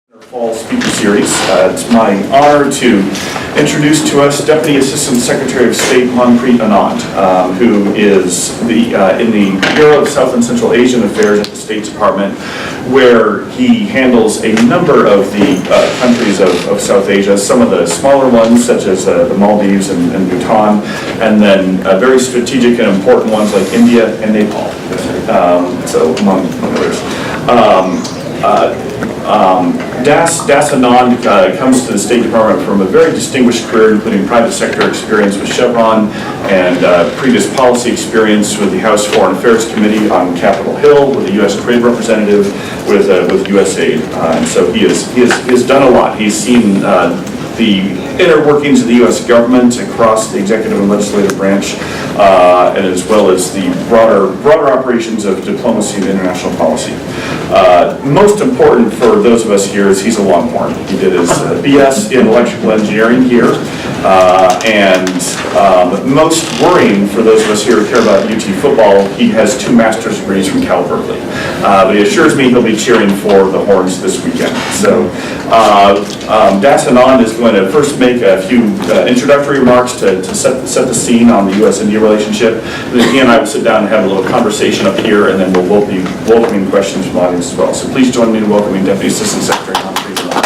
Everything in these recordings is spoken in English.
Fall speaker series. It's my honor to introduce to us Deputy Assistant Secretary of State Manpreet Anand, who is in the Bureau of South and Central Asian Affairs at the State Department, where he handles a number of the countries of South Asia, some of the smaller ones such as the Maldives and Bhutan, and then very strategic and important ones like India and Nepal, so among others. Das Anand comes to the State Department from a very distinguished career, including private sector experience with Chevron and previous policy experience with the House Foreign Affairs Committee on Capitol Hill, with the U.S. Trade Representative with USAID. And so he has done a lot. He's seen the inner workings of the U.S. government across the executive and legislative branch, and as well as the broader operations of diplomacy and international policy. Most important for those of us here is he's a Longhorn. He did his BS in electrical engineering here, and most worrying for those of us here who care about UT football, he has 2 master's degrees from Cal Berkeley. But he assures me he'll be cheering for the Horns this weekend. So Das Anand is going to first make a few introductory remarks to set the scene on the U.S.-India relationship. Then he and I will sit down and have a little conversation up here, and then we'll be welcoming questions from the audience as well. So please join me in welcoming Deputy Assistant Secretary Manpreet Anand.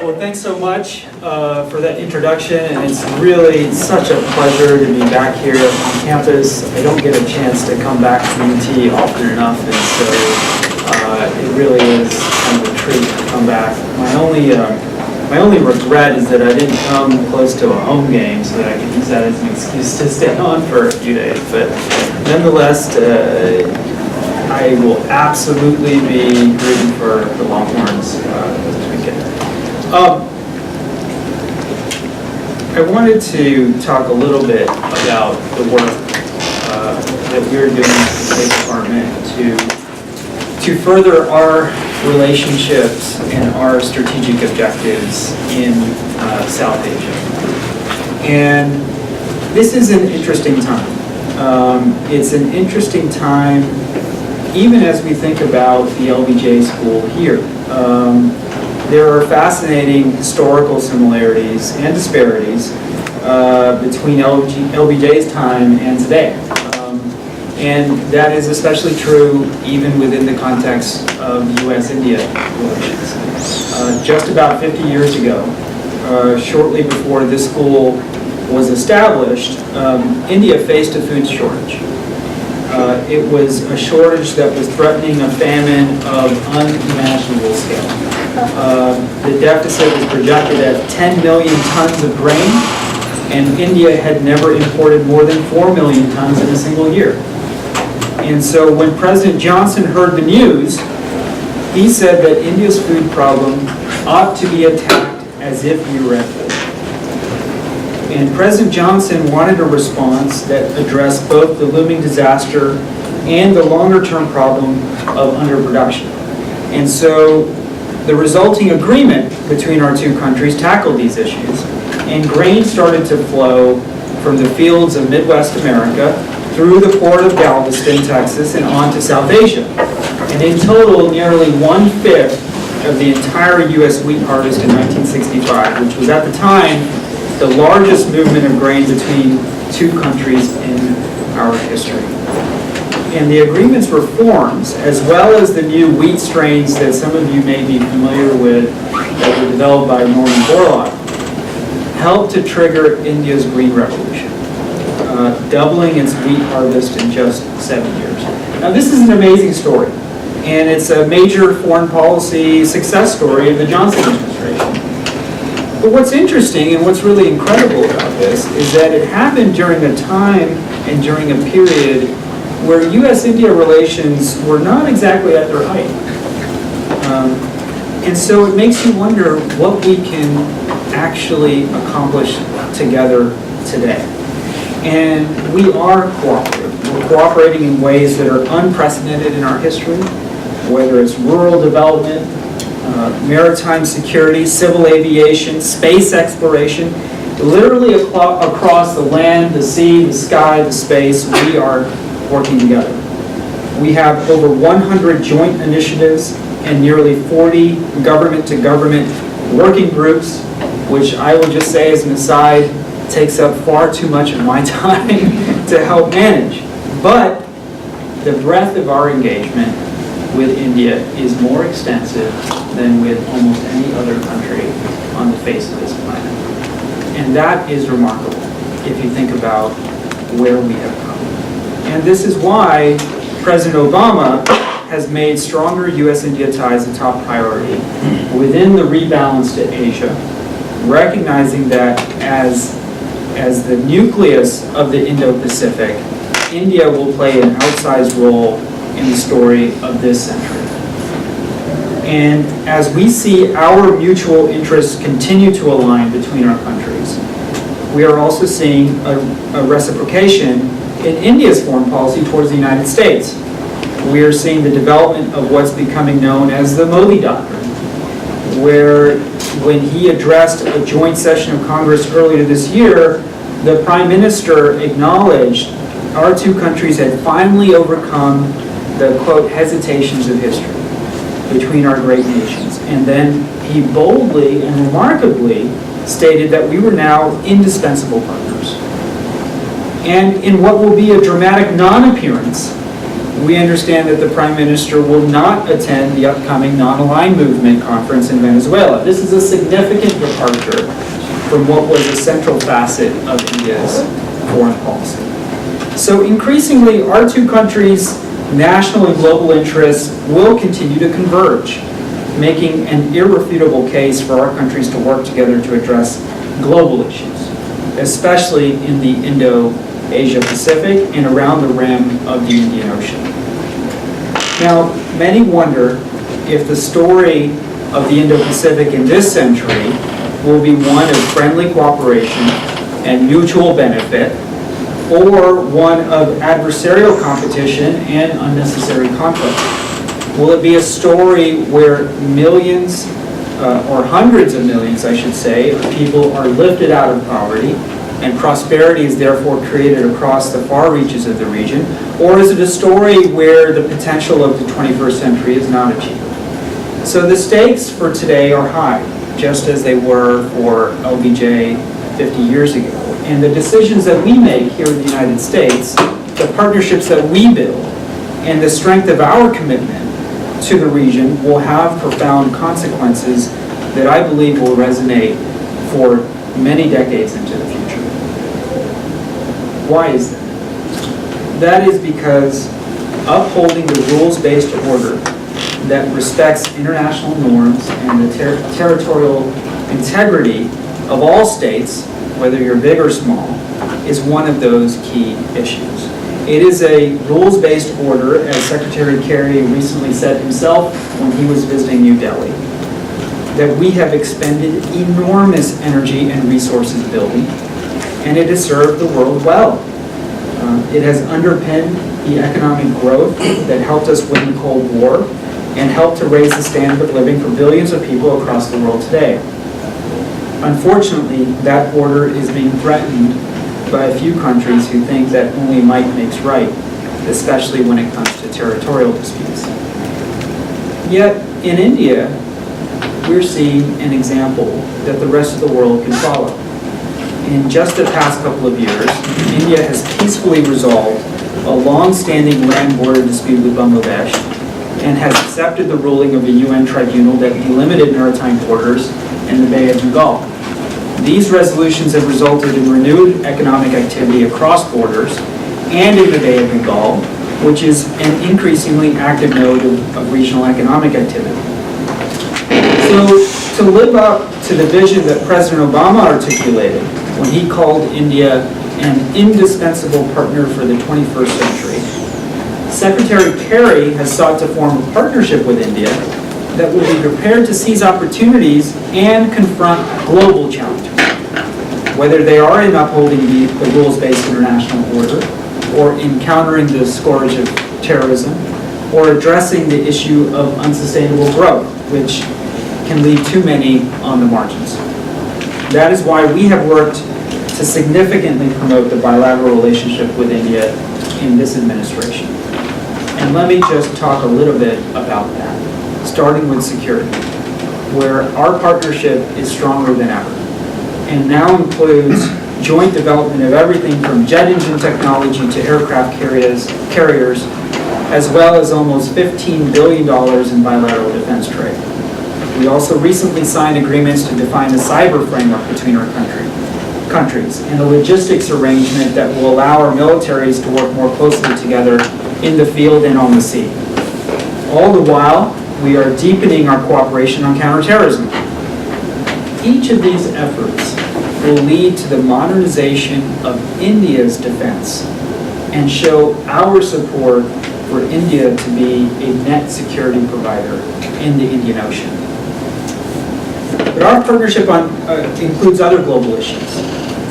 Well, thanks so much for that introduction, and it's really such a pleasure to be back here on campus. I don't get a chance to come back to UT often enough, and so it really is kind of a treat to come back. My only regret is that I didn't come close to a home game so that I could use that as an excuse to stay on for a few days. But nonetheless, I will absolutely be rooting for the Longhorns this weekend. I wanted to talk a little bit about the work that we're doing at the State Department to further our relationships and our strategic objectives in South Asia. And this is an interesting time. It's an interesting time even as we think about the LBJ school here. There are fascinating historical similarities and disparities between LBJ's time and today. And that is especially true even within the context of U.S.-India relations. Just about 50 years ago, shortly before this school was established, India faced a food shortage. It was a shortage that was threatening a famine of unimaginable scale. The deficit was projected at 10 million tons of grain, and India had never imported more than 4 million tons in a single year. And so when President Johnson heard the news, he said that India's food problem ought to be attacked as if we were at war. And President Johnson wanted a response that addressed both the looming disaster and the longer-term problem of underproduction. And so the resulting agreement between our two countries tackled these issues, and grain started to flow from the fields of Midwest America through the port of Galveston, Texas, and on to South Asia. And in total, nearly 1/5 of the entire U.S. wheat harvest in 1965, which was at the time the largest movement of grain between two countries in our history. And the agreement's reforms, as well as the new wheat strains that some of you may be familiar with that were developed by Norman Borlaug, helped to trigger India's Green Revolution, doubling its wheat harvest in just 7 years. Now, this is an amazing story, and it's a major foreign policy success story of the Johnson administration. But what's interesting and what's really incredible about this is that it happened during a time and during a period where U.S.-India relations were not exactly at their height. And so it makes you wonder what we can actually accomplish together today. And we are cooperating. We're cooperating in ways that are unprecedented in our history, whether it's rural development, maritime security, civil aviation, space exploration. Literally across the land, the sea, the sky, the space, we are working together. We have over 100 joint initiatives and nearly 40 government-to-government working groups, which I will just say as an aside, takes up far too much of my time to help manage. But the breadth of our engagement with India is more extensive than with almost any other country on the face of this planet. And that is remarkable if you think about where we have come. And this is why President Obama has made stronger U.S.-India ties a top priority within the rebalance to Asia, recognizing that as the nucleus of the Indo-Pacific, India will play an outsized role in the story of this century. And as we see our mutual interests continue to align between our countries, we are also seeing a reciprocation in India's foreign policy towards the United States. We are seeing the development of what's becoming known as the Modi Doctrine, where when he addressed a joint session of Congress earlier this year, the Prime Minister acknowledged our two countries had finally overcome the, quote, hesitations of history between our great nations. And then he boldly and remarkably stated that we were now indispensable partners. And in what will be a dramatic non-appearance, we understand that the Prime Minister will not attend the upcoming Non-Aligned Movement Conference in Venezuela. This is a significant departure from what was a central facet of India's foreign policy. So increasingly, our two countries' national and global interests will continue to converge, making an irrefutable case for our countries to work together to address global issues, especially in the Indo-Asia Pacific and around the rim of the Indian Ocean. Now, many wonder if the story of the Indo-Pacific in this century will be one of friendly cooperation and mutual benefit, or one of adversarial competition and unnecessary conflict. Will it be a story where millions, or hundreds of millions, I should say, of people are lifted out of poverty and prosperity is therefore created across the far reaches of the region? Or is it a story where the potential of the 21st century is not achieved? So the stakes for today are high, just as they were for LBJ 50 years ago. And the decisions that we make here in the United States, the partnerships that we build, and the strength of our commitment to the region will have profound consequences that I believe will resonate for many decades into the future. Why is that? That is because upholding the rules-based order that respects international norms and the territorial integrity of all states, whether you're big or small, is one of those key issues. It is a rules-based order, as Secretary Kerry recently said himself when he was visiting New Delhi, that we have expended enormous energy and resources building, and it has served the world well. It has underpinned the economic growth that helped us win the Cold War and helped to raise the standard of living for billions of people across the world today. Unfortunately, that order is being threatened by a few countries who think that only might makes right, especially when it comes to territorial disputes. Yet, in India, we're seeing an example that the rest of the world can follow. In just the past couple of years, India has peacefully resolved a long-standing land border dispute with Bangladesh and has accepted the ruling of a UN tribunal that delimited maritime borders in the Bay of Bengal. These resolutions have resulted in renewed economic activity across borders and in the Bay of Bengal, which is an increasingly active node of regional economic activity. So, to live up to the vision that President Obama articulated when he called India an indispensable partner for the 21st century, Secretary Kerry has sought to form a partnership with India that will be prepared to seize opportunities and confront global challenges, whether they are in upholding the rules-based international order, or in countering the scourge of terrorism, or addressing the issue of unsustainable growth, which can leave too many on the margins. That is why we have worked to significantly promote the bilateral relationship with India in this administration. And let me just talk a little bit about that, starting with security, where our partnership is stronger than ever, and now includes joint development of everything from jet engine technology to aircraft carriers, as well as almost $15 billion in bilateral defense trade. We also recently signed agreements to define a cyber framework between our countries and a logistics arrangement that will allow our militaries to work more closely together in the field and on the sea. All the while, we are deepening our cooperation on counterterrorism. Each of these efforts will lead to the modernization of India's defense and show our support for India to be a net security provider in the Indian Ocean. But our partnership includes other global issues.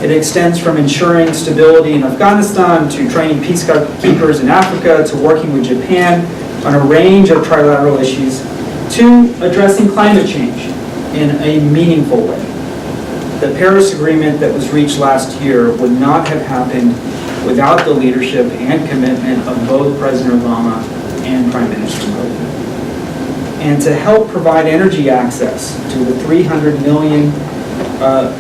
It extends from ensuring stability in Afghanistan to training peacekeepers in Africa to working with Japan on a range of trilateral issues to addressing climate change in a meaningful way. The Paris Agreement that was reached last year would not have happened without the leadership and commitment of both President Obama and Prime Minister Modi. And to help provide energy access to the 300 million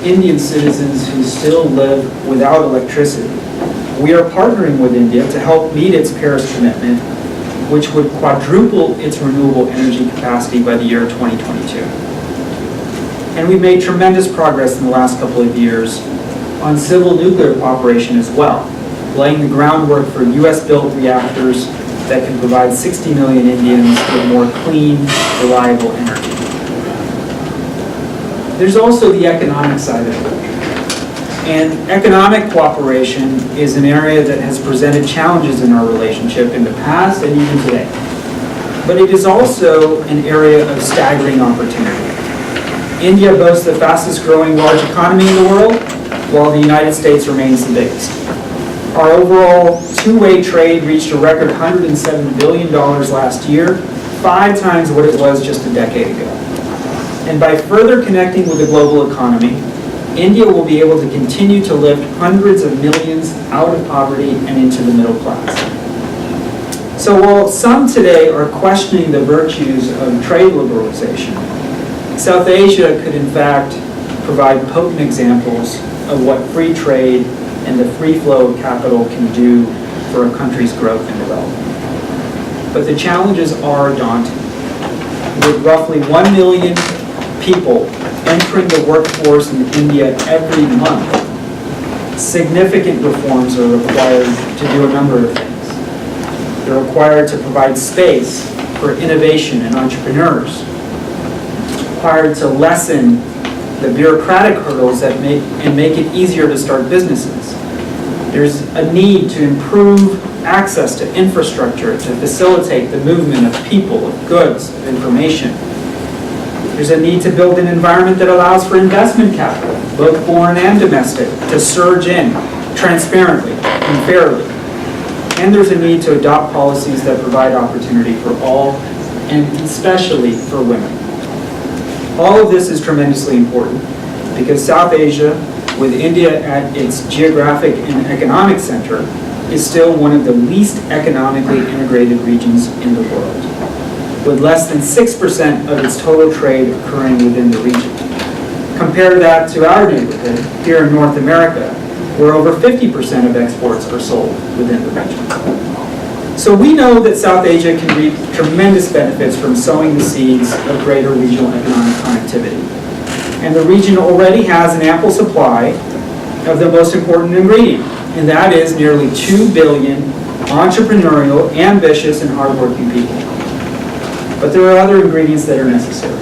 Indian citizens who still live without electricity, we are partnering with India to help meet its Paris commitment, which would quadruple its renewable energy capacity by the year 2022. And we've made tremendous progress in the last couple of years on civil nuclear cooperation as well, laying the groundwork for US-built reactors that can provide 60 million Indians with more clean, reliable energy. There's also the economic side of it. And economic cooperation is an area that has presented challenges in our relationship in the past and even today. But it is also an area of staggering opportunity. India boasts the fastest growing large economy in the world, while the United States remains the biggest. Our overall two-way trade reached a record $107 billion last year, 5 times what it was just a decade ago. And by further connecting with the global economy, India will be able to continue to lift hundreds of millions out of poverty and into the middle class. So while some today are questioning the virtues of trade liberalization, South Asia could in fact provide potent examples of what free trade and the free flow of capital can do for a country's growth and development. But the challenges are daunting. With roughly 1 million people entering the workforce in India every month, significant reforms are required to do a number of things. They're required to provide space for innovation and entrepreneurs, required to lessen the bureaucratic hurdles that make it easier to start businesses. There's a need to improve access to infrastructure to facilitate the movement of people, of goods, of information. There's a need to build an environment that allows for investment capital, both foreign and domestic, to surge in transparently and fairly. And there's a need to adopt policies that provide opportunity for all, and especially for women. All of this is tremendously important because South Asia, with India at its geographic and economic center, is still one of the least economically integrated regions in the world, with less than 6% of its total trade occurring within the region. Compare that to our neighborhood here in North America, where over 50% of exports are sold within the region. So we know that South Asia can reap tremendous benefits from sowing the seeds of greater regional economic connectivity. And the region already has an ample supply of the most important ingredient, and that is nearly 2 billion entrepreneurial, ambitious, and hardworking people. But there are other ingredients that are necessary,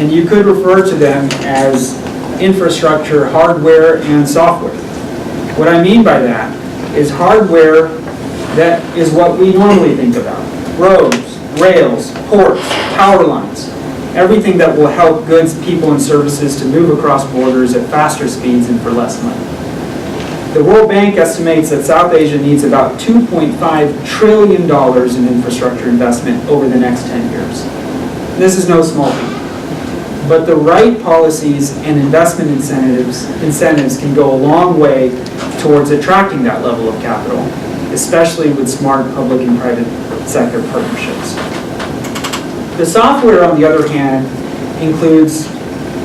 and you could refer to them as infrastructure, hardware, and software. What I mean by that is hardware that is what we normally think about: roads, rails, ports, power lines, everything that will help goods, people, and services to move across borders at faster speeds and for less money. The World Bank estimates that South Asia needs about $2.5 trillion in infrastructure investment over the next 10 years. This is no small feat. But the right policies and investment incentives can go a long way towards attracting that level of capital, especially with smart public and private sector partnerships. The software, on the other hand, includes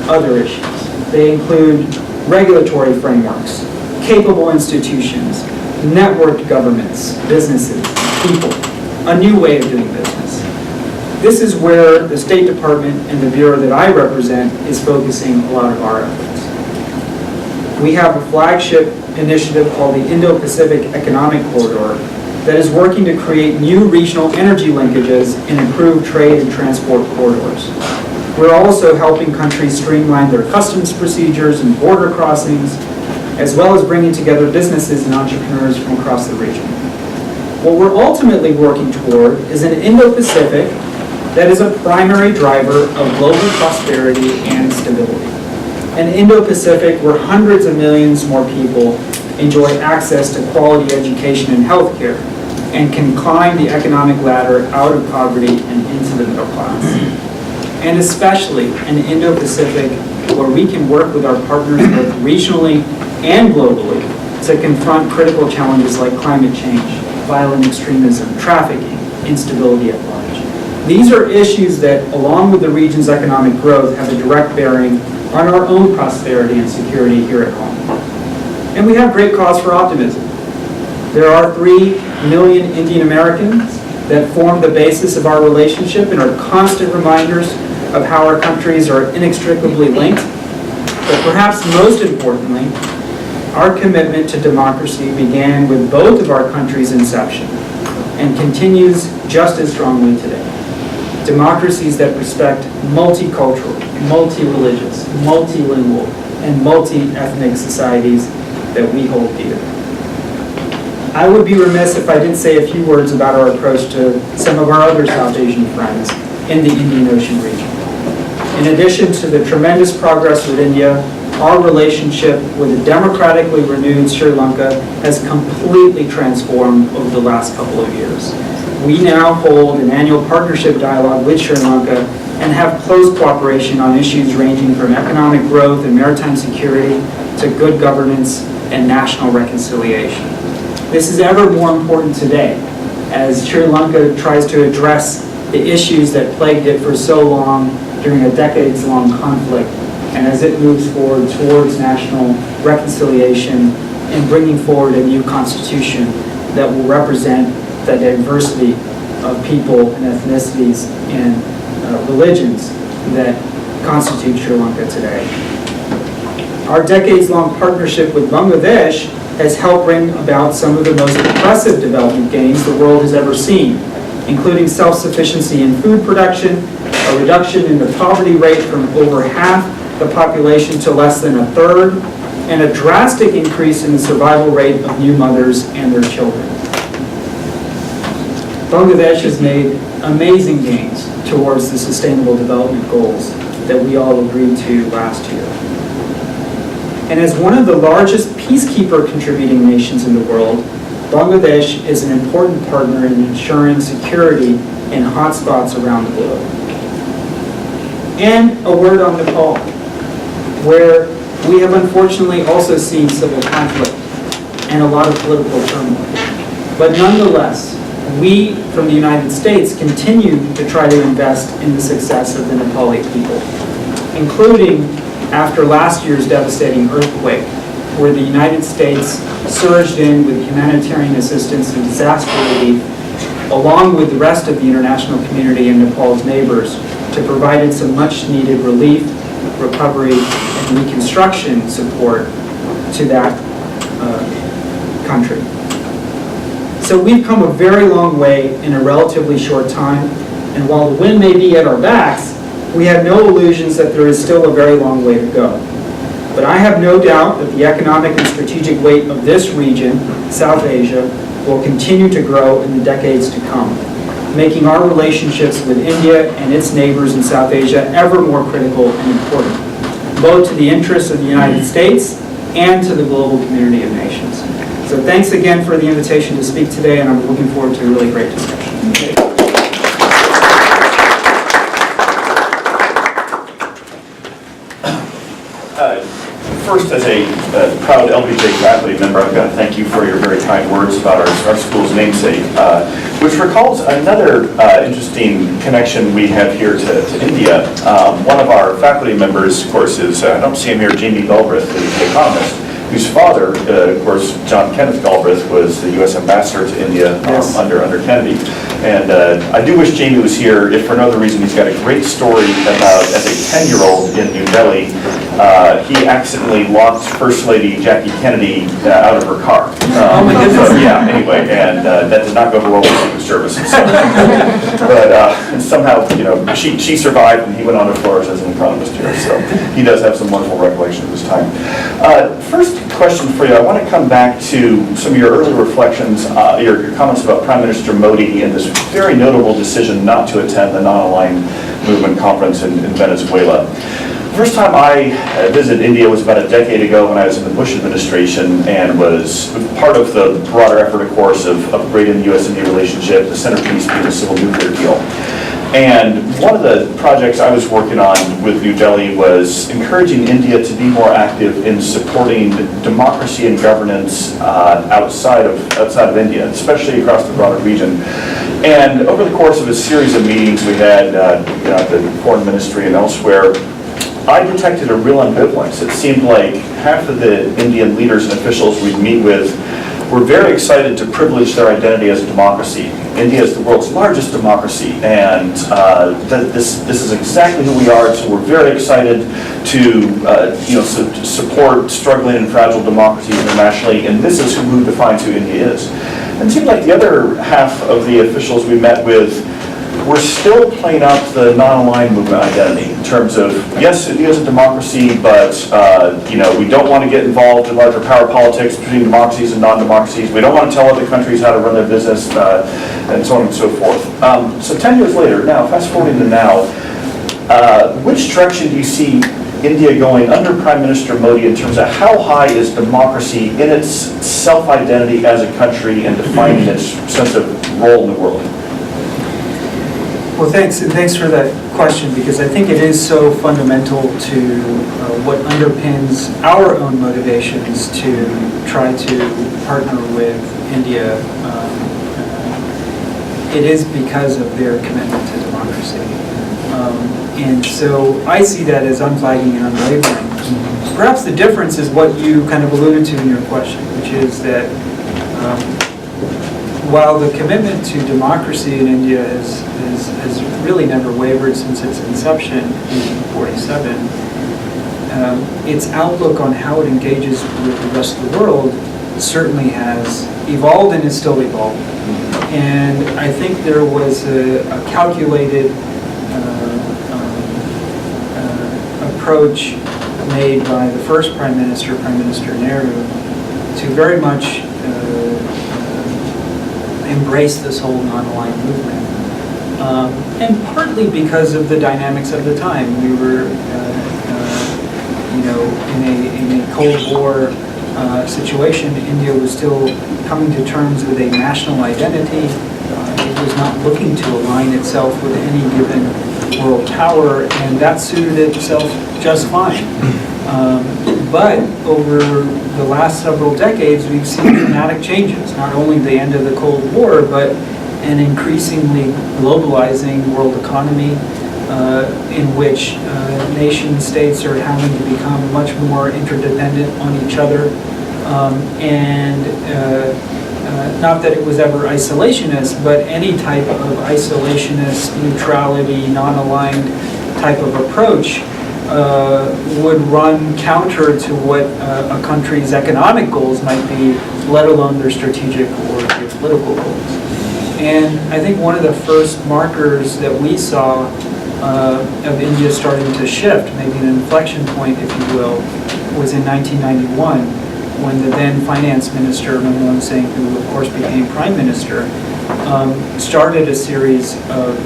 other issues. They include regulatory frameworks, capable institutions, networked governments, businesses, people, a new way of doing business. This is where the State Department and the Bureau that I represent is focusing a lot of our efforts. We have a flagship initiative called the Indo-Pacific Economic Corridor that is working to create new regional energy linkages and improve trade and transport corridors. We're also helping countries streamline their customs procedures and border crossings, as well as bringing together businesses and entrepreneurs from across the region. What we're ultimately working toward is an Indo-Pacific that is a primary driver of global prosperity and stability. An Indo-Pacific where hundreds of millions more people enjoy access to quality education and healthcare and can climb the economic ladder out of poverty and into the middle class. And especially an Indo-Pacific where we can work with our partners both regionally and globally to confront critical challenges like climate change, violent extremism, trafficking, instability at large. These are issues that, along with the region's economic growth, have a direct bearing on our own prosperity and security here at home. And we have great cause for optimism. There are 3 million Indian Americans that form the basis of our relationship and are constant reminders of how our countries are inextricably linked. But perhaps most importantly, our commitment to democracy began with both of our countries' inception and continues just as strongly today. Democracies that respect multicultural, multi-religious, multilingual, and multi-ethnic societies that we hold dear. I would be remiss if I didn't say a few words about our approach to some of our other South Asian friends in the Indian Ocean region. In addition to the tremendous progress with India, our relationship with a democratically renewed Sri Lanka has completely transformed over the last couple of years. We now hold an annual partnership dialogue with Sri Lanka and have close cooperation on issues ranging from economic growth and maritime security to good governance and national reconciliation. This is ever more important today as Sri Lanka tries to address the issues that plagued it for so long during a decades-long conflict, and as it moves forward towards national reconciliation and bringing forward a new constitution that will represent the diversity of people and ethnicities and religions that constitute Sri Lanka today. Our decades-long partnership with Bangladesh has helped bring about some of the most impressive development gains the world has ever seen, including self-sufficiency in food production, a reduction in the poverty rate from over half the population to less than a third, and a drastic increase in the survival rate of new mothers and their children. Bangladesh has made amazing gains towards the Sustainable Development Goals that we all agreed to last year. And as one of the largest peacekeeper contributing nations in the world, Bangladesh is an important partner in ensuring security in hotspots around the globe. And a word on Nepal, where we have unfortunately also seen civil conflict and a lot of political turmoil. But nonetheless, we from the United States continue to try to invest in the success of the Nepali people, including after last year's devastating earthquake, where the United States surged in with humanitarian assistance and disaster relief, along with the rest of the international community and Nepal's neighbors, to provide some much-needed relief, recovery, and reconstruction support to that country. So we've come a very long way in a relatively short time, and while the wind may be at our backs, we have no illusions that there is still a very long way to go. But I have no doubt that the economic and strategic weight of this region, South Asia, will continue to grow in the decades to come, making our relationships with India and its neighbors in South Asia ever more critical and important, both to the interests of the United States and to the global community of nations. So thanks again for the invitation to speak today, and I'm looking forward to a really great discussion. first, as a proud LBJ faculty member, I've got to thank you for your very kind words about our school's namesake, which recalls another interesting connection we have here to India. One of our faculty members, of course, is, I don't see him here, Jamie Galbraith, the economist, whose father, of course, John Kenneth Galbraith, was the U.S. ambassador to India under Kennedy. And I do wish Jamie was here, if for no other reason. He's got a great story about, as a 10-year-old in New Delhi, he accidentally locked First Lady Jackie Kennedy out of her car. Oh my goodness. So, yeah, anyway, and that did not go over well with Secret Service. But somehow, you know, she survived, and he went on to flourish as an economist here. So he does have some wonderful recollection of his time. First question for you, I want to come back to some of your early reflections, your comments about Prime Minister Modi and this very notable decision not to attend the Non-Aligned Movement Conference in Venezuela. The first time I visited India was about a decade ago when I was in the Bush administration and was part of the broader effort, of course, of upgrading the U.S.-India relationship, the centerpiece being the civil nuclear deal. And one of the projects I was working on with New Delhi was encouraging India to be more active in supporting democracy and governance outside of India, especially across the broader region. And over the course of a series of meetings we had at the Foreign Ministry and elsewhere, I detected a real ambivalence. It seemed like half of the Indian leaders and officials we'd meet with were very excited to privilege their identity as a democracy. India is the world's largest democracy, and this is exactly who we are. So we're very excited to support struggling and fragile democracies internationally, and this is who defines who India is. And it seemed like the other half of the officials we met with were still playing out the non-aligned movement identity in terms of, yes, India is a democracy, but we don't want to get involved in larger power politics between democracies and non-democracies. We don't want to tell other countries how to run their business, and so on and so forth. So 10 years later, now, fast forwarding to now, which direction do you see India going under Prime Minister Modi in terms of how high is democracy in its self-identity as a country and defining its sense of role in the world? Well, thanks, and thanks for that question, because I think it is so fundamental to what underpins our own motivations to try to partner with India. It is because of their commitment to democracy. And so I see that as unflagging and unwavering. Perhaps the difference is what you kind of alluded to in your question, which is that while the commitment to democracy in India has really never wavered since its inception in 1947, its outlook on how it engages with the rest of the world certainly has evolved and is still evolving. And I think there was a calculated approach made by the first Prime Minister Nehru, to very much embrace this whole non-aligned movement. And partly because of the dynamics of the time. We were in a Cold War situation. India was still coming to terms with a national identity. It was not looking to align itself with any given world power, and that suited itself just fine. But over the last several decades, we've seen dramatic changes, not only the end of the Cold War, but an increasingly globalizing world economy in which nation states are having to become much more interdependent on each other. Not that it was ever isolationist, but any type of isolationist, neutrality, non-aligned type of approach would run counter to what a country's economic goals might be, let alone their strategic or their political goals. And I think one of the first markers that we saw of India starting to shift, maybe an inflection point, if you will, was in 1991, when the then finance minister, Manmohan Singh, who of course became prime minister, started a series of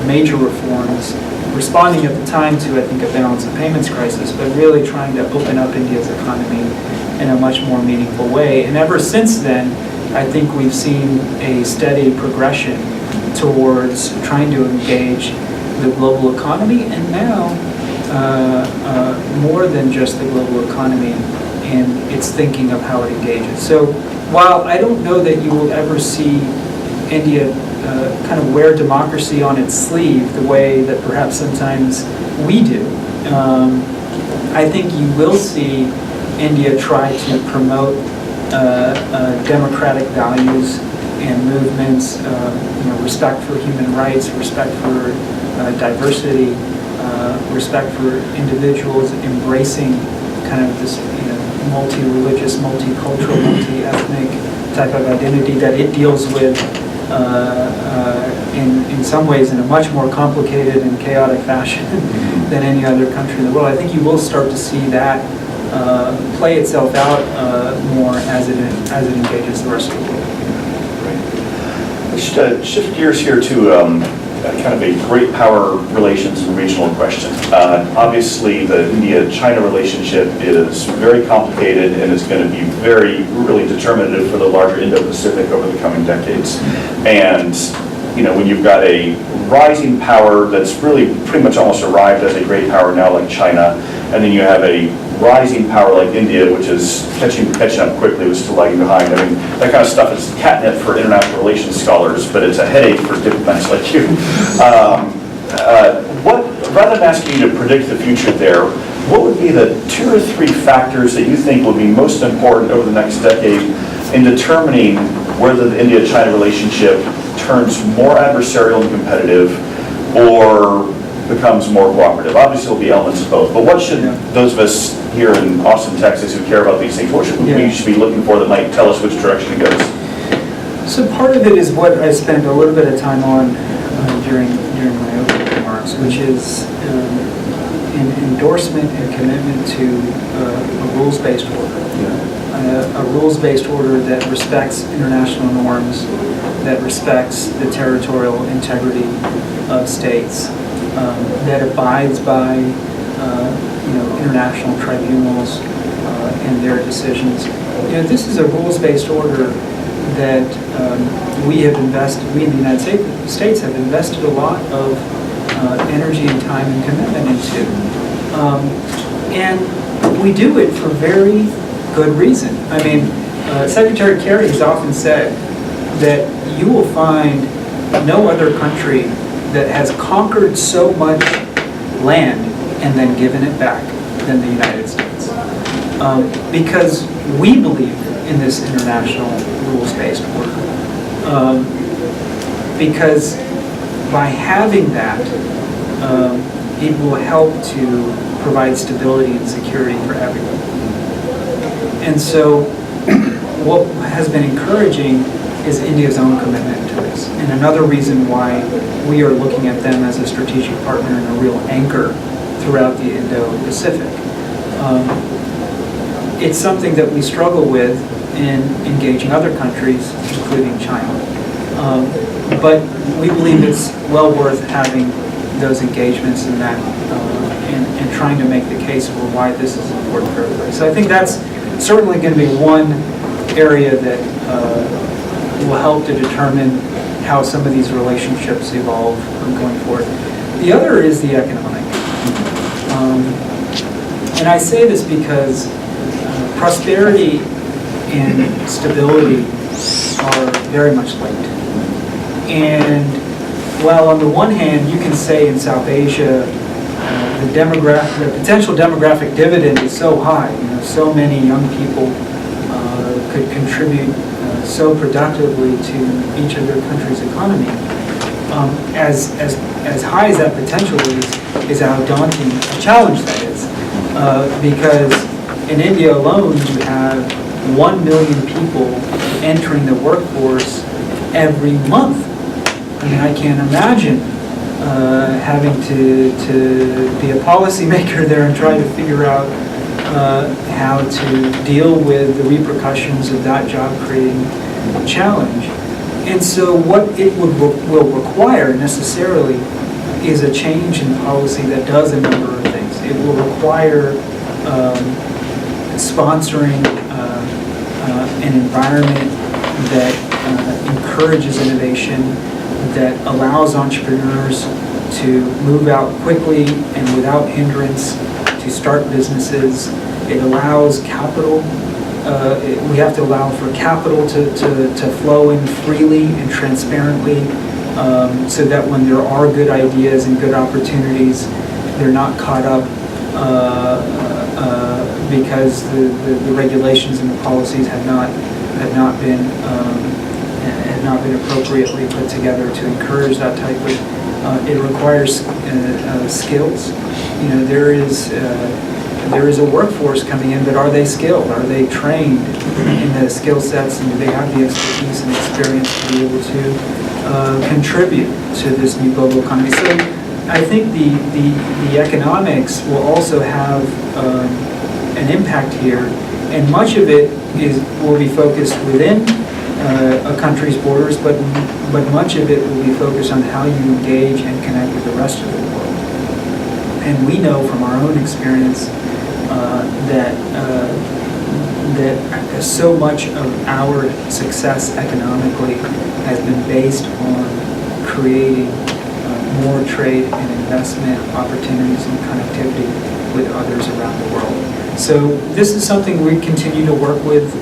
major reforms, responding at the time to, I think, a balance of payments crisis, but really trying to open up India's economy in a much more meaningful way. And ever since then, I think we've seen a steady progression towards trying to engage the global economy, and now more than just the global economy and its thinking of how it engages. So while I don't know that you will ever see India kind of wear democracy on its sleeve the way that perhaps sometimes we do, I think you will see India try to promote democratic values and movements, respect for human rights, respect for diversity, respect for individuals, embracing kind of this multi-religious, multicultural, multi-ethnic type of identity that it deals with in some ways in a much more complicated and chaotic fashion than any other country in the world. I think you will start to see that play itself out more as it engages the rest of the world. Right. We should shift gears here to kind of a great power relations and regional question. Obviously, the India-China relationship is very complicated and is going to be really determinative for the larger Indo-Pacific over the coming decades. And when you've got a rising power that's really pretty much almost arrived as a great power now, like China, and then you have a rising power like India, which is catching up quickly, was still lagging behind. I mean, that kind of stuff is catnip for international relations scholars, but it's a headache for diplomats like you. Rather than asking you to predict the future there, what would be the 2 or 3 factors that you think will be most important over the next decade in determining whether the India-China relationship turns more adversarial and competitive or becomes more cooperative? Obviously, there'll be elements of both, but what should those of us here in Austin, Texas, who care about these things, what should we be looking for that might tell us which direction it goes? So part of it is what I spent a little bit of time on during my opening remarks, which is an endorsement and commitment to a rules-based order. A rules-based order that respects international norms, that respects the territorial integrity of states, that abides by international tribunals and their decisions. This is a rules-based order that we in the United States have invested a lot of energy and time and commitment into. And we do it for very good reason. I mean, Secretary Kerry has often said that you will find no other country that has conquered so much land and then given it back than the United States. Because we believe in this international rules-based order. Because by having that, it will help to provide stability and security for everyone. And so what has been encouraging is India's own commitment to this. And another reason why we are looking at them as a strategic partner and a real anchor throughout the Indo-Pacific. It's something that we struggle with in engaging other countries, including China. But we believe it's well worth having those engagements and that, and trying to make the case for why this is important for everybody. So I think that's certainly going to be one area that will help to determine how some of these relationships evolve going forward. The other is the economic. And I say this because prosperity and stability are very much linked. And while on the one hand you can say in South Asia the potential demographic dividend is so high, so many young people could contribute so productively to each of their country's economy. As high as that potential is how daunting a challenge that is. Because in India alone, you have 1 million people entering the workforce every month. I mean, I can't imagine having to be a policymaker there and try to figure out how to deal with the repercussions of that job-creating challenge. And so what it will require necessarily is a change in policy that does a number of things. It will require sponsoring an environment that encourages innovation, that allows entrepreneurs to move out quickly and without hindrance, to start businesses. It allows capital. We have to allow for capital to flow in freely and transparently, so that when there are good ideas and good opportunities, they're not caught up because the regulations and the policies have not been appropriately put together to encourage that type of. It requires skills. You know, there is a workforce coming in, but are they skilled? Are they trained in the skill sets, and do they have the expertise and experience to be able to contribute to this new global economy? So I think the economics will also have an impact here, and much of it will be focused within a country's borders, but much of it will be focused on how you engage and connect with the rest of the world. And we know from our own experience that so much of our success economically has been based on creating more trade and investment opportunities and connectivity with others around the world. So this is something we continue to work with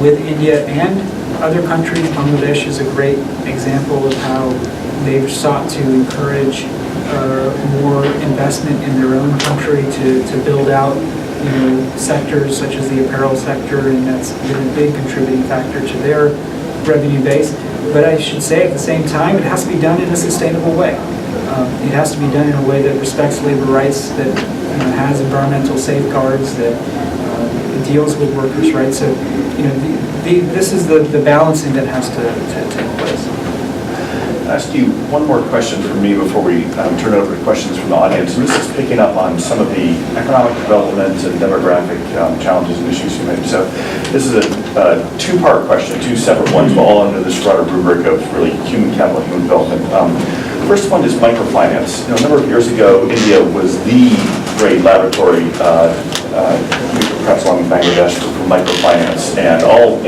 India and other countries. Bangladesh is a great example of how they've sought to encourage more investment in their own country to build out, you know, sectors such as the apparel sector, and that's been a big contributing factor to their revenue base. But I should say at the same time, it has to be done in a sustainable way. It has to be done in a way that respects labor rights, that has environmental safeguards, that deals with workers' rights. So, you know, this is the balancing that has to take place. I'll ask you one more question from me before we turn it over to questions from the audience. And this is picking up on some of the economic development and demographic challenges and issues you made. So this is a two-part question, two separate ones, but all under this broader rubric of really human capital, human development. The first one is microfinance. A number of years ago, India was the great laboratory, perhaps along with Bangladesh, for microfinance, and all,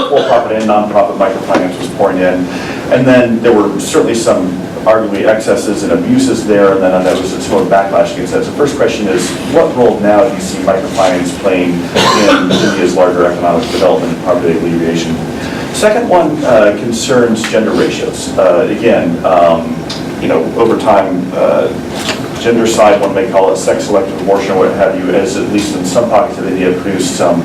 for-profit and non-profit microfinance was pouring in. And then there were certainly some arguably excesses and abuses there, and then there was a sort of backlash against that. So the first question is, what role now do you see microfinance playing in India's larger economic development and poverty alleviation? Second one concerns gender ratios. Again, over time, gender side, one may call it sex-selective abortion or what have you, as at least in some pockets of India produced some,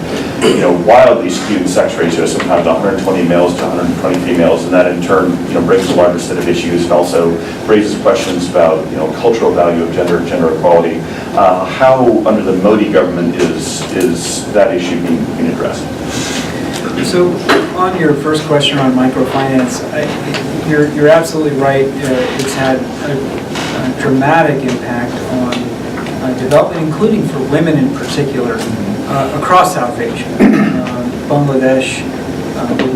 wildly skewed sex ratios, sometimes 120 males to 120 females, and that in turn, brings a larger set of issues and also raises questions about, cultural value of gender equality. How, under the Modi government, is that issue being addressed? So, on your first question on microfinance, you're absolutely right. It's had a dramatic impact on development, including for women in particular, across South Asia. Bangladesh,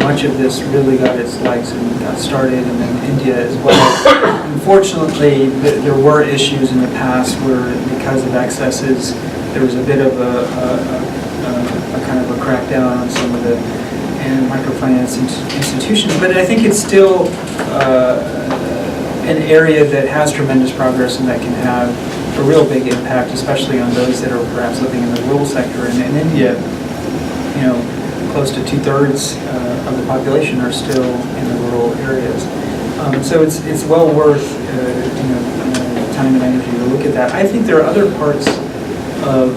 much of this really got its legs and got started, and then India as well. Unfortunately, there were issues in the past where, because of excesses, there was a bit of a kind of a crackdown on some of the microfinance institutions, but I think it's still an area that has tremendous progress and that can have a real big impact, especially on those that are perhaps living in the rural sector. And in India, close to 2/3 of the population are still in the rural areas. So it's well worth time and energy to look at that. I think there are other parts of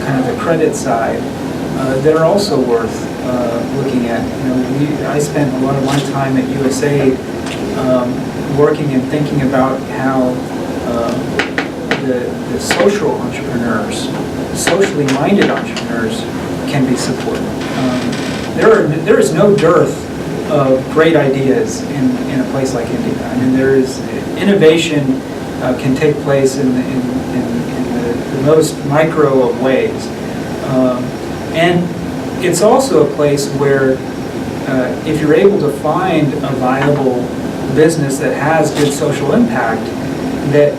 kind of the credit side that are also worth looking at. I spent a lot of my time at USAID working and thinking about how the social entrepreneurs, socially minded entrepreneurs, can be supported. There is no dearth of great ideas in a place like India. I mean, there is innovation can take place in the most micro of ways, and it's also a place where if you're able to find a viable business that has good social impact, that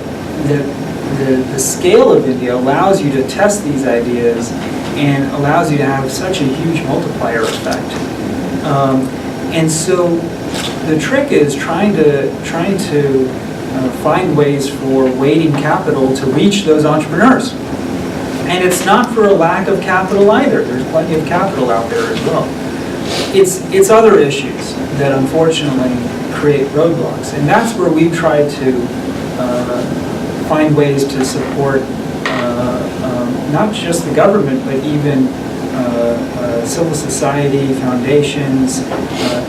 the scale of India allows you to test these ideas and allows you to have such a huge multiplier effect. And so the trick is trying to find ways for waiting capital to reach those entrepreneurs. And it's not for a lack of capital either. There's plenty of capital out there as well. It's other issues that unfortunately create roadblocks. And that's where we've tried to find ways to support not just the government, but even civil society, foundations,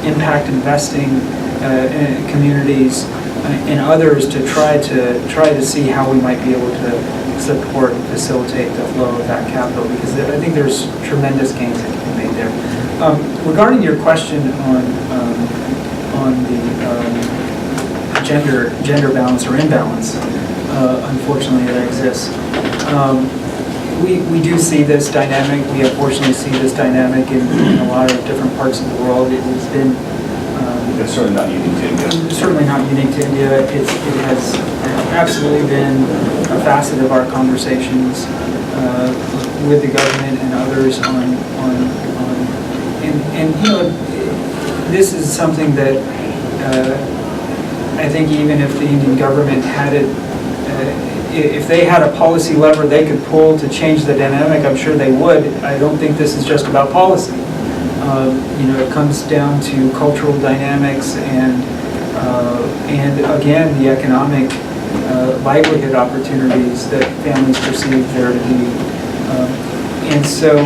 impact investing communities, and others to try to see how we might be able to support and facilitate the flow of that capital, because I think there's tremendous gains that can be made there. Regarding your question on the gender balance or imbalance, unfortunately, that exists. We do see this dynamic. We unfortunately see this dynamic in a lot of different parts of the world. It has been It's certainly not unique to India. certainly not unique to India. It has absolutely been a facet of our conversations with the government and others and you know, this is something that I think even if the Indian government had it, if they had a policy lever they could pull to change the dynamic, I'm sure they would. I don't think this is just about policy. You know, it comes down to cultural dynamics and again, the economic livelihood opportunities that families perceive there to be. And so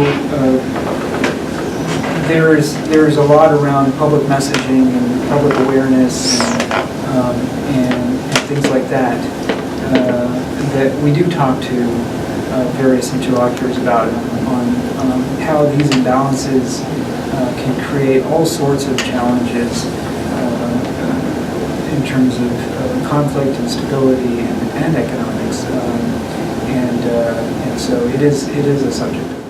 there's a lot around public messaging and public awareness and things like that that we do talk to various interlocutors about on how these imbalances can create all sorts of challenges in terms of conflict and stability and economics, and so it is a subject.